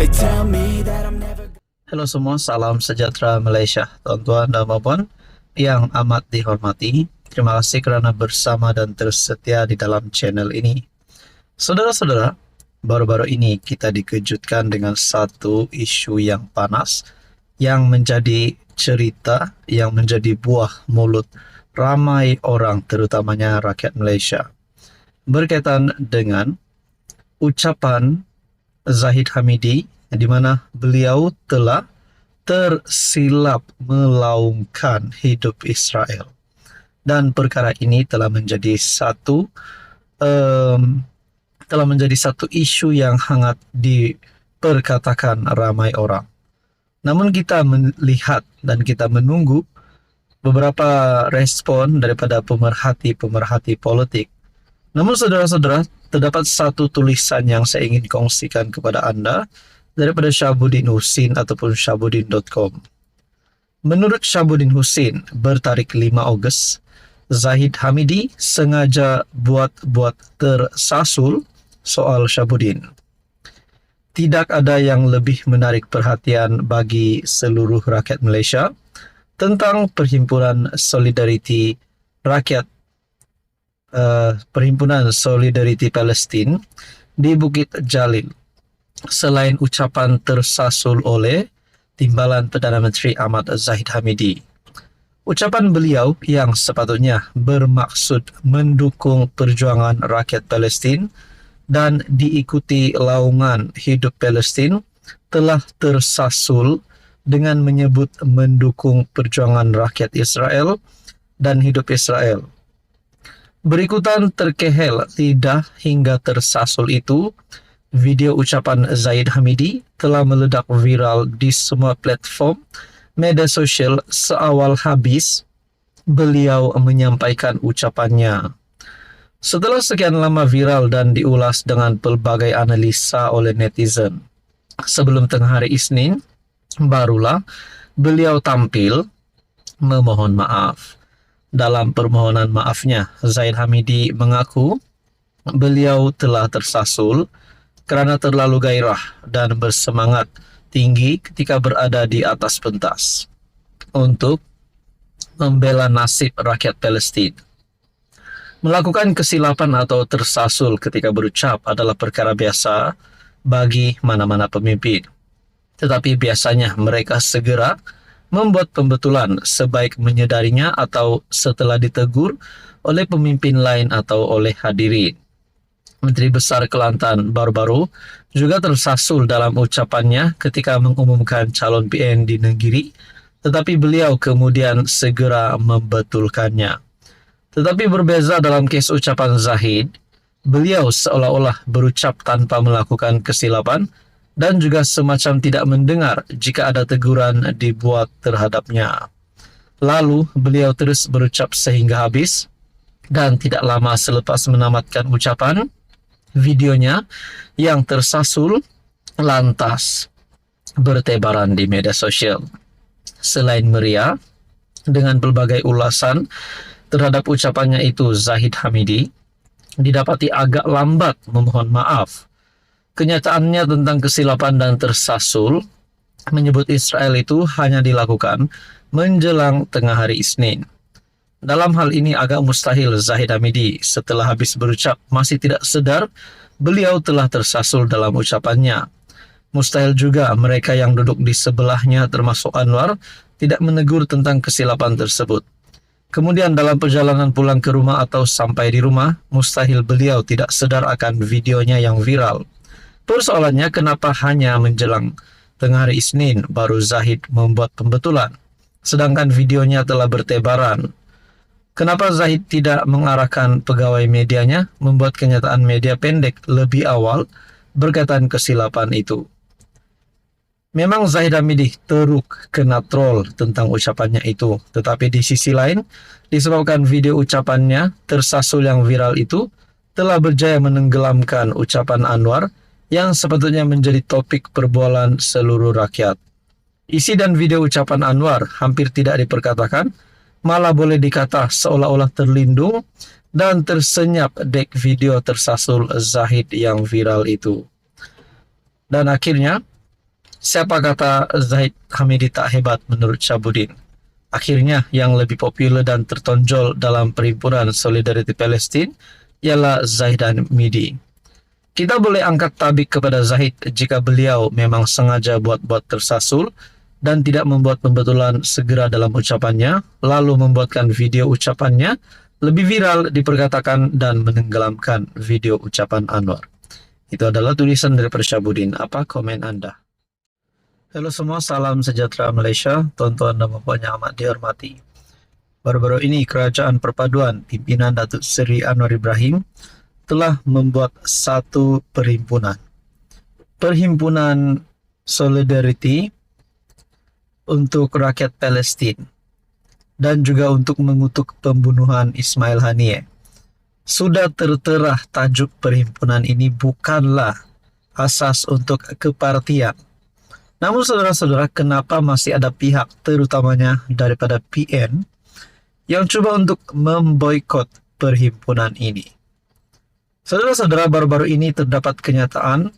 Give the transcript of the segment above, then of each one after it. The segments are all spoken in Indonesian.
They tell me that I'm never. Halo semua, salam sejahtera Malaysia, tuan-tuan dan puan yang amat dihormati. Terima kasih kerana bersama dan tersetia di dalam channel ini. Saudara-saudara, baru-baru ini kita dikejutkan dengan satu isu yang panas yang menjadi cerita, yang menjadi buah mulut ramai orang, terutamanya rakyat Malaysia, berkaitan dengan ucapan Zahid Hamidi di mana beliau telah tersilap melaungkan hidup Israel. Dan perkara ini telah menjadi satu isu yang hangat diperkatakan ramai orang. Namun kita melihat dan kita menunggu beberapa respon daripada pemerhati politik. Namun saudara-saudara, terdapat satu tulisan yang saya ingin kongsikan kepada anda daripada Syahabuddin Husin ataupun syahabuddin.com. Menurut Syahabuddin Husin, bertarikh 5 Ogos, Zahid Hamidi sengaja buat tersasul soal Syahabuddin. Tidak ada yang lebih menarik perhatian bagi seluruh rakyat Malaysia tentang Perhimpunan Solidariti Palestin di Bukit Jalil, selain ucapan tersasul oleh Timbalan Perdana Menteri Ahmad Zahid Hamidi. Ucapan beliau yang sepatutnya bermaksud mendukung perjuangan rakyat Palestin dan diikuti laungan hidup Palestin telah tersasul dengan menyebut mendukung perjuangan rakyat Israel dan hidup Israel. Berikutan terkehel lidah hingga tersasul itu, video ucapan Zahid Hamidi telah meledak viral di semua platform media sosial seawal habis beliau menyampaikan ucapannya. Setelah sekian lama viral dan diulas dengan pelbagai analisa oleh netizen, sebelum tengah hari Isnin, barulah beliau tampil memohon maaf. Dalam permohonan maafnya, Zahid Hamidi mengaku beliau telah tersasul kerana terlalu gairah dan bersemangat tinggi ketika berada di atas pentas untuk membela nasib rakyat Palestin. Melakukan kesilapan atau tersasul ketika berucap adalah perkara biasa bagi mana-mana pemimpin. Tetapi biasanya mereka segera membuat pembetulan sebaik menyedarinya atau setelah ditegur oleh pemimpin lain atau oleh hadirin. Menteri Besar Kelantan baru-baru juga tersasul dalam ucapannya ketika mengumumkan calon PN di negeri, tetapi beliau kemudian segera membetulkannya. Tetapi berbeza dalam kes ucapan Zahid, beliau seolah-olah berucap tanpa melakukan kesilapan dan juga semacam tidak mendengar jika ada teguran dibuat terhadapnya. Lalu beliau terus berucap sehingga habis, dan tidak lama selepas menamatkan ucapan, videonya yang tersasul lantas bertebaran di media sosial. Selain meriah dengan pelbagai ulasan terhadap ucapannya itu, Zahid Hamidi didapati agak lambat memohon maaf. Kenyataannya tentang kesilapan dan tersasul menyebut Israel itu hanya dilakukan menjelang tengah hari Isnin. Dalam hal ini agak mustahil Zahid Hamidi setelah habis berucap masih tidak sedar beliau telah tersasul dalam ucapannya. Mustahil juga mereka yang duduk di sebelahnya termasuk Anwar tidak menegur tentang kesilapan tersebut. Kemudian dalam perjalanan pulang ke rumah atau sampai di rumah, mustahil beliau tidak sadar akan videonya yang viral. Persoalannya, kenapa hanya menjelang tengah hari Isnin baru Zahid membuat pembetulan, sedangkan videonya telah bertebaran? Kenapa Zahid tidak mengarahkan pegawai medianya membuat kenyataan media pendek lebih awal berkaitan kesilapan itu? Memang Zahid Hamidi teruk kena troll tentang ucapannya itu, tetapi di sisi lain, disebabkan video ucapannya tersasul yang viral itu telah berjaya menenggelamkan ucapan Anwar yang sepatutnya menjadi topik perbualan seluruh rakyat. Isi dan video ucapan Anwar hampir tidak diperkatakan, malah boleh dikata seolah-olah terlindung dan tersenyap dek video tersasul Zahid yang viral itu. Dan akhirnya, Siapa kata Zahid Hamidi tak hebat menurut Syahbudin? Akhirnya yang lebih populer dan tertonjol dalam Perhimpunan Solidariti Palestin ialah Zahid Hamidi. Kita boleh angkat tabik kepada Zahid jika beliau memang sengaja buat-buat tersasul dan tidak membuat pembetulan segera dalam ucapannya, lalu membuatkan video ucapannya lebih viral diperkatakan dan menenggelamkan video ucapan Anwar. Itu adalah tulisan daripada Syahbudin. Apa komen Anda? Halo semua, salam sejahtera Malaysia, tuan-tuan dan puan yang amat dihormati. Baru-baru ini Kerajaan Perpaduan pimpinan Datuk Seri Anwar Ibrahim telah membuat satu perhimpunan. Perhimpunan Solidariti untuk rakyat Palestin dan juga untuk mengutuk pembunuhan Ismail Haniyeh. Sudah tertera tajuk perhimpunan ini bukanlah asas untuk kepartian. Namun saudara-saudara, kenapa masih ada pihak terutamanya daripada PN yang cuba untuk memboikot perhimpunan ini? Saudara-saudara, baru-baru ini terdapat kenyataan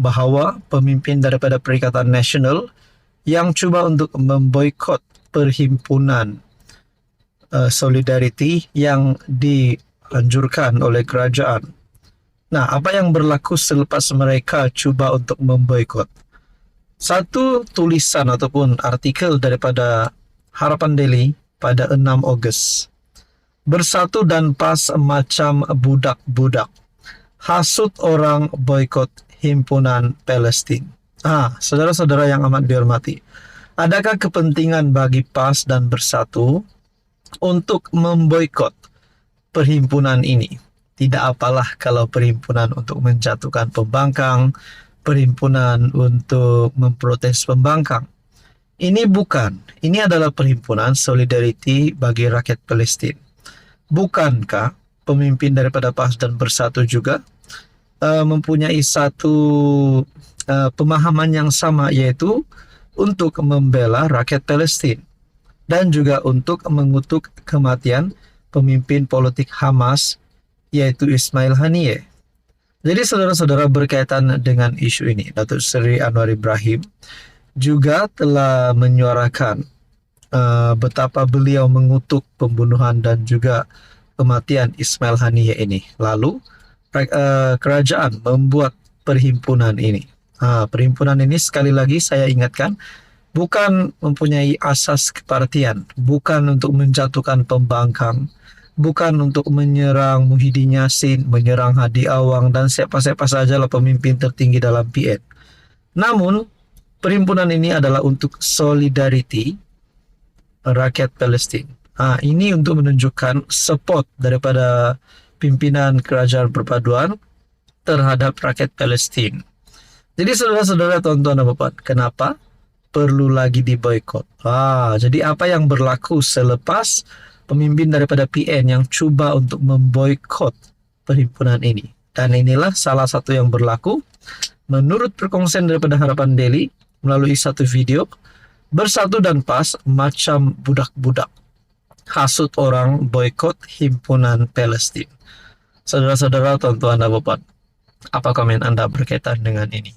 bahawa pemimpin daripada Perikatan Nasional yang cuba untuk memboikot perhimpunan Solidariti yang dianjurkan oleh kerajaan. Nah, apa yang berlaku selepas mereka cuba untuk memboikot? Satu tulisan ataupun artikel daripada Harapan Daily pada 6 Ogos. Bersatu dan pas macam budak-budak. Hasut orang boikot himpunan Palestin. Saudara-saudara yang amat dihormati, adakah kepentingan bagi PAS dan Bersatu untuk memboikot perhimpunan ini? Tidak apalah kalau perhimpunan untuk menjatuhkan pembangkang, perhimpunan untuk memprotes pembangkang. Ini bukan. Ini adalah perhimpunan Solidariti bagi rakyat Palestin. Bukankah pemimpin daripada PAS dan Bersatu juga mempunyai satu pemahaman yang sama, yaitu untuk membela rakyat Palestin dan juga untuk mengutuk kematian pemimpin politik Hamas, yaitu Ismail Haniyeh. Jadi saudara-saudara, berkaitan dengan isu ini, Datuk Seri Anwar Ibrahim juga telah menyuarakan betapa beliau mengutuk pembunuhan dan juga kematian Ismail Haniyeh ini. Lalu kerajaan membuat perhimpunan ini. Perhimpunan ini, sekali lagi saya ingatkan, bukan mempunyai asas kepartian, bukan untuk menjatuhkan pembangkang, bukan untuk menyerang Muhyiddin Yassin, menyerang Hadi Awang dan siapa-siapa sajalah pemimpin tertinggi dalam PN. Namun, perhimpunan ini adalah untuk solidariti rakyat Palestin. Ini untuk menunjukkan support daripada pimpinan Kerajaan Perpaduan terhadap rakyat Palestin. Jadi saudara-saudara, tuan-tuan dan puan, kenapa perlu lagi diboikot? Jadi apa yang berlaku selepas pemimpin daripada PN yang cuba untuk memboikot perhimpunan ini? Dan inilah salah satu yang berlaku menurut perkongsian daripada Harapan Daily melalui satu video. Bersatu dan pas macam budak-budak. Hasut orang boikot himpunan Palestin. Saudara-saudara, tuan-tuan dan puan, apa komen Anda berkaitan dengan ini?